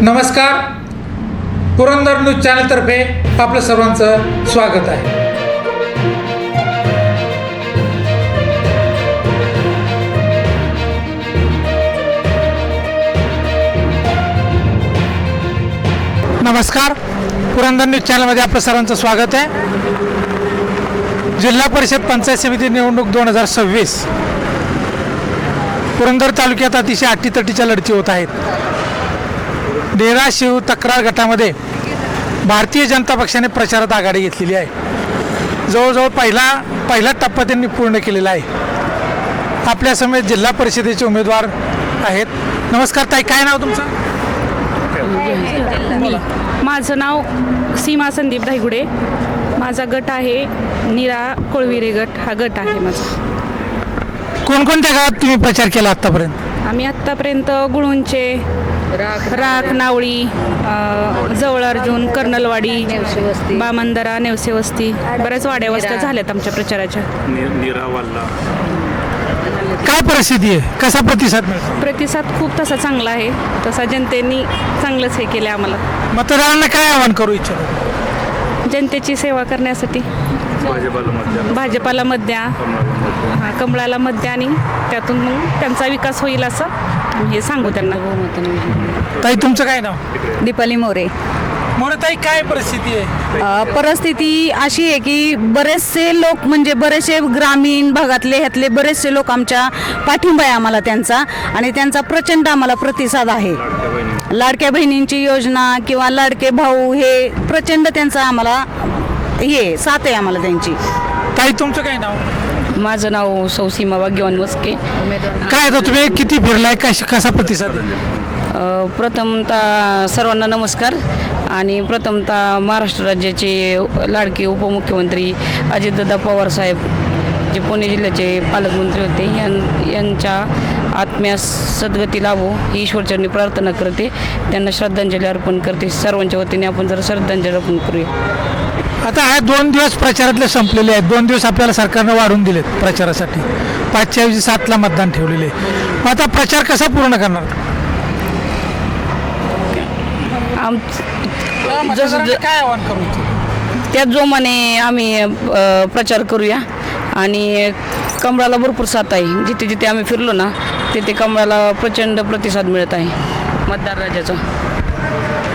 नमस्कार, पुरंदर न्यूज चॅनलतर्फे आपलं सर्वांचं स्वागत आहे. नमस्कार, पुरंदर न्यूज चॅनलमध्ये आपलं सर्वांचं स्वागत आहे. जिल्हा परिषद पंचायत समिती निवडणूक 2026 पुरंदर तालुक्यात अतिशय अटीतटीच्या लढती होत आहेत. डेरा शिव तक्रार गटामध्ये भारतीय जनता पक्षाने प्रचारात आघाडी घेतलेली आहे. जवळजवळ पहिला टप्पा त्यांनी पूर्ण केलेला आहे. आपल्यासमोर जिल्हा परिषदेचे उमेदवार आहेत. नमस्कार ताई, काय नाव तुमचं? माझं नाव सीमा संदीप धायगुडे. माझा गट आहे नीरा कोळविरे गट. हा गट आहे माझा. कोणकोणत्या गावात तुम्ही प्रचार केला आतापर्यंत? आम्ही आत्तापर्यंत गुळूंचे, राख, नावळी, जवळ अर्जुन, कर्नलवाडी, बामंदरा, नेवसे वस्ती, बऱ्याच वाड्या वस्त्या झाल्यात आमच्या प्रचाराच्या. काय परिस्थिती आहे, कसा प्रतिसाद मिळतो? प्रतिसाद खूप तसा चांगला आहे. तसा जनतेने चांगलंच हे केलं आम्हाला. मतदारांना काय आवाहन करू इच्छितो? जनतेची सेवा करण्यासाठी भाजपाला मत द्या, कमळाला मत द्या आणि त्यातून मग त्यांचा विकास होईल असं हे सांगू त्यांना. ताई, तुमचं काय नाव? दीपाली मोरे. ताई, काय परिस्थिती आहे? परिस्थिती अशी आहे की बरेचसे लोक म्हणजे बरेचसे ग्रामीण भागातले ह्यातले बरेचसे लोक आमच्या पाठिंबा आहे आम्हाला त्यांचा, आणि त्यांचा प्रचंड आम्हाला प्रतिसाद आहे. लाडक्या बहिणींची योजना किंवा लाडके भाऊ हे प्रचंड त्यांचा आम्हाला हे साथ आहे आम्हाला त्यांची. ताई, तुमचं काय नाव? माझं नाव सौ सीमा भाग्यवान मस्के. काय आता तुम्ही किती फिरलाय, कसा प्रतिसाद? प्रथमतः सर्वांना नमस्कार. आणि प्रथमतः महाराष्ट्र राज्याचे लाडके उपमुख्यमंत्री अजितदादा पवार साहेब, जे पुणे जिल्ह्याचे पालकमंत्री होते, यांच्या आत्म्यास सद्गती लाभो ही ईश्वरचरणी प्रार्थना करते. त्यांना श्रद्धांजली अर्पण करते. सर्वांच्या वतीने आपण जरा श्रद्धांजली अर्पण करूया. आता हा 2 दिवस प्रचारातले संपलेले आहेत. 2 दिवस आपल्याला सरकारनं वाढवून दिलेत प्रचारासाठी. 5च्या ऐवजी 7ला मतदान ठेवलेले. मग आता प्रचार कसा पूर्ण करणार? काय आवाहन करू? त्या जोमाने आम्ही प्रचार करूया. आणि कमळाला भरपूर साथ आहे. जिथे जिथे आम्ही फिरलो ना तिथे कमळाला प्रचंड प्रतिसाद मिळत आहे मतदार राजाचा.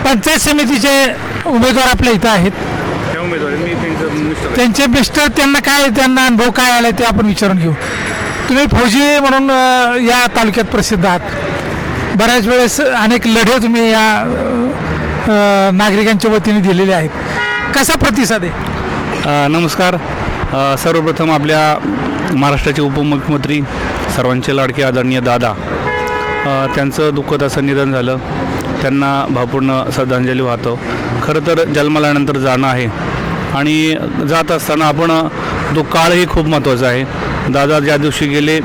पंचायत समितीचे उमेदवार आपल्या इथं आहेत. त्यांचे मिस्टर, त्यांना अनुभव काय आला ते आपण विचारून घेऊ. तुम्ही फौजी म्हणून या तालुक्यात प्रसिद्ध आहात. बऱ्याच वेळेस अनेक लढे तुम्ही या नागरिकांच्या वतीने दिलेले आहेत. कसा प्रतिसाद आहे? नमस्कार. सर्वप्रथम आपल्या महाराष्ट्राचे उपमुख्यमंत्री, सर्वांचे लाडके आदरणीय दादा, त्यांचं दुःखद असं निधन झालं. त्यांना भावपूर्ण श्रद्धांजली वाहतो. खरं तर जन्माल्यानंतर जाणं आहे, आणि जात असताना आपण तो काळही खूप महत्त्वाचा आहे. दादा ज्या दिवशी गेले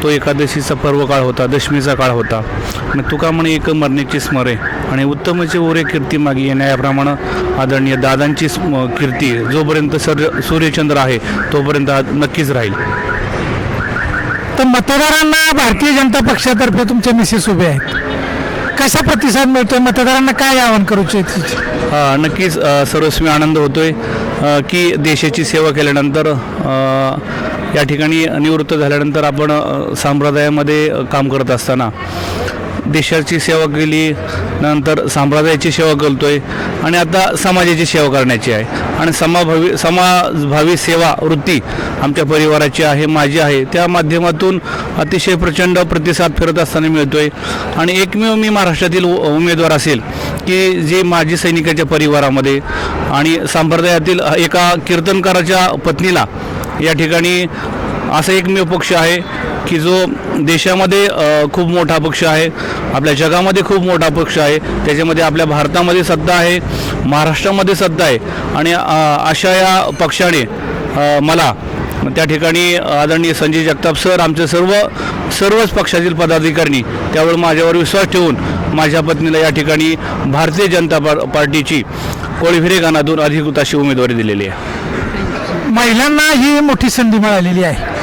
तो एकादशीचा पर्व काळ होता, दशमीचा काळ होता. आणि तुका म्हणे एक मरणेची स्मरे आणि उत्तमचे ओरे कीर्ती मागी येण्या, याप्रमाणे आदरणीय दादांची कीर्ती जोपर्यंत सूर्यचंद्र आहे तोपर्यंत नक्कीच राहील. तर मतदारांना भारतीय जनता पक्षातर्फे तुमचे मिसेस उभे आहेत. कसा प्रतिसाद मिळतोय? मतदारांना काय आवाहन करू इच्छित? नक्कीच सर्वस्वी आनंद होतोय की देशाची सेवा केल्यानंतर, या ठिकाणी निवृत्त झाल्यानंतर आपण संप्रदायामध्ये काम करत असताना देशाची सेवा केली, नंतर संप्रदायाची सेवा करतोय, आणि आता समाजाची सेवा करण्याची आहे. आणि समाजभावी सेवा वृत्ती आमच्या परिवाराची आहे, माझी आहे. त्या माध्यमातून अतिशय प्रचंड प्रतिसाद फिरत असताना मिळतोय. आणि एकमेव मी महाराष्ट्रातील उमेदवार असेल की जे माजी सैनिकाच्या परिवारामध्ये आणि संप्रदायातील एका कीर्तनकाराच्या पत्नीला या ठिकाणी असा एकमेव पक्ष आहे की जो देशामध्ये खूप मोठा पक्ष आहे, आपल्या जगामध्ये खूप मोठा पक्ष आहे. त्याच्यामध्ये आपल्या भारतामध्ये सत्ता आहे, महाराष्ट्रामध्ये सत्ता आहे. आणि अशा या पक्षाने मला त्या ठिकाणी आदरणीय संजय जगताप सर, आमचे सर्वच पक्षातील पदाधिकारी त्यावेळी माझ्यावर विश्वास ठेवून माझ्या पत्नीला या ठिकाणी भारतीय जनता पार्टीची कोळविरे गाणातून अधिकृत अशी उमेदवारी दिलेली आहे. महिलांना ही मोठी संधी मिळालेली आहे.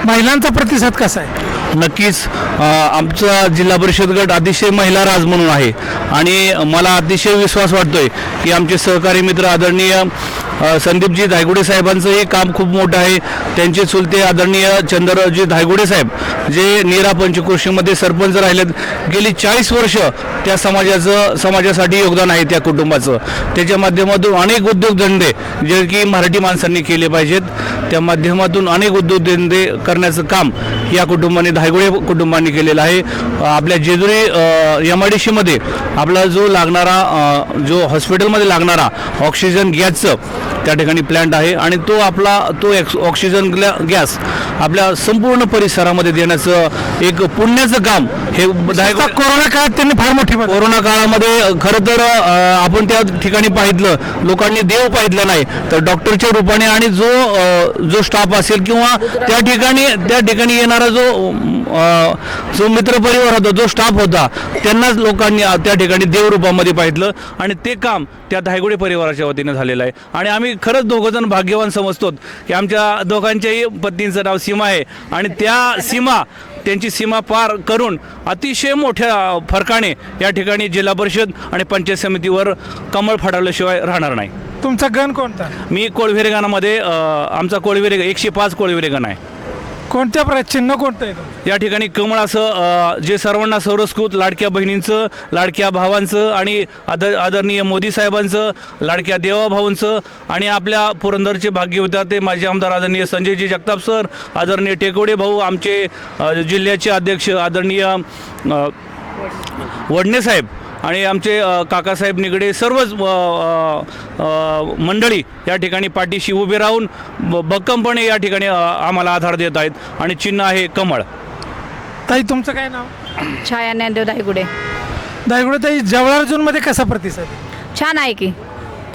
महिलांचा प्रतिसाद कसा आहे? नक्कीच आमचा जिल्हा परिषद गट अतिशय महिला राज म्हणून आहे आणि मला अतिशय विश्वास वाटतोय की आमचे सहकारी मित्र आदरणीय संदीपजी धायगुडे साहेबांचं हे काम खूप मोठं आहे. त्यांचे चुलते आदरणीय चंद्रजी धायगुडे साहेब जे नीरा पंचक्रोशीमध्ये सरपंच राहिलेत, गेली 40 वर्ष त्या समाजासाठी योगदान आहे त्या कुटुंबाचं. त्याच्या माध्यमातून अनेक उद्योगधंदे जे की मराठी माणसांनी केले पाहिजेत, त्या माध्यमातून अनेक उद्योगधंदे करण्याचं काम या कुटुंबाने धायगुडे कुटुंबाने केलेलं आहे. आपल्या जेजुरी MIDCमध्ये आपला जो लागणारा जो हॉस्पिटलमध्ये लागणारा ऑक्सिजन गॅसचं त्या ठिकाणी प्लॅन्ट आहे आणि तो ऑक्सिजन गॅस आपल्या संपूर्ण परिसरामध्ये देण्याचं एक पुण्याचं काम हे कोरोना काळात त्यांनी फार मोठी कोरोना काळामध्ये खरं तर आपण त्या ठिकाणी पाहितलं, लोकांनी देव पाहितलं नाही तर डॉक्टरच्या रूपाने आणि जो स्टाफ असेल किंवा त्या ठिकाणी येणारा जो मित्रपरिवार होता, जो स्टाफ होता, त्यांनाच लोकांनी त्या ठिकाणी देवरूपामध्ये पाहितलं आणि ते काम त्या धायगुडे परिवाराच्या वतीनं झालेलं आहे. आणि आम्ही खरंच दोघंजण भाग्यवान समजतो की आमच्या दोघांच्याही पत्नीचं नाव सीमा आहे आणि त्यांची सीमा पार करून अतिशय मोठ्या फरकाने या ठिकाणी जिल्हा परिषद आणि पंचायत समितीवर कमळ फाडवल्याशिवाय राहणार नाही. तुमचा गण कोणता? मी कोळविरे गणामध्ये आमचा कोळविरे 105 कोळविरे गण आहे. कोणत्या चिन्ह कोणतं आहे? या ठिकाणी कमळ असं जे सर्वांना सर्वस्कृत लाडक्या बहिणींचं, लाडक्या भावांचं आणि आदरणीय मोदी साहेबांचं, लाडक्या देवाभावांचं आणि आपल्या पुरंदरचे भाग्यविधाते माजी आमदार आदरणीय संजयजी जगताप सर, आदरणीय टेकोडे भाऊ, आमचे जिल्ह्याचे अध्यक्ष आदरणीय वडणे साहेब आणि आमचे काकासाहेब निगडे, सर्वच मंडळी या ठिकाणी पाठीशी उभे राहून भक्कमपणे या ठिकाणी आम्हाला आधार देत आहेत आणि चिन्ह आहे कमळ. ताई तुमचं काय नाव? छाया ज्ञानदेव धायगुडे. धायगुडे ताई, जवळ अर्जुनमध्ये कसा प्रतिसाद? छान आहे की,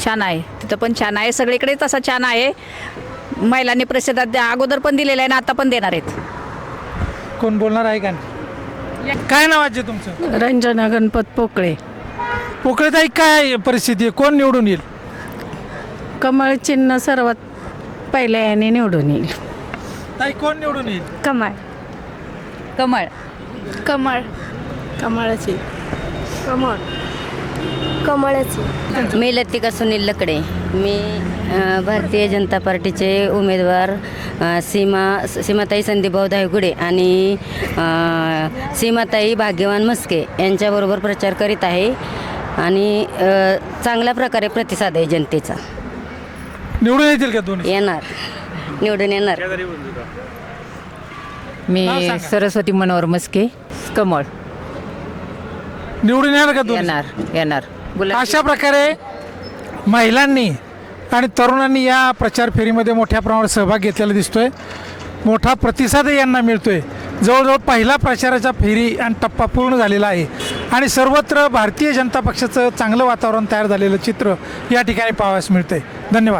छान आहे, तिथं पण छान आहे, सगळीकडे तसा छान आहे. महिलांनी प्रतिसाद अगोदर पण दिलेला आहे ना आता पण देणार आहेत. कोण बोलणार आहे का? काय नाव आहे तुमचं? रंजना गणपत पोकळे. पोकळे ताई, काय परिस्थिती आहे? कोण निवडून येईल? कमळ चिन्ह सर्वात पहिल्या याने निवडून येईल. ताई, कोण निवडून येईल? कमळ कमळ कमळ कमळाची कमळाची. मी लतिका सुनील लकडे. मी भारतीय जनता पार्टीचे उमेदवार सीमाताई संदीपभाऊ धायगुडे आणि सीमाताई भाग्यवान म्हस्के यांच्याबरोबर प्रचार करीत आहे आणि चांगल्या प्रकारे प्रतिसाद आहे जनतेचा. निवडून येतील का दोन्ही? निवडून येणार. मी नाव सांगा. सरस्वती मनोहर म्हस्के. कमळ निवडून येणार का दोन्ही? येणार. अशा प्रकारे महिलांनी आणि तरुणांनी या प्रचार फेरीमध्ये मोठ्या प्रमाणात सहभाग घेतलेला दिसतोय. मोठा प्रतिसादही यांना मिळतोय. जवळजवळ पहिला प्रचाराचा फेरी आणि टप्पा पूर्ण झालेला आहे आणि सर्वत्र भारतीय जनता पक्षाचं चांगलं वातावरण तयार झालेलं चित्र या ठिकाणी पाहावयास मिळतंय. धन्यवाद.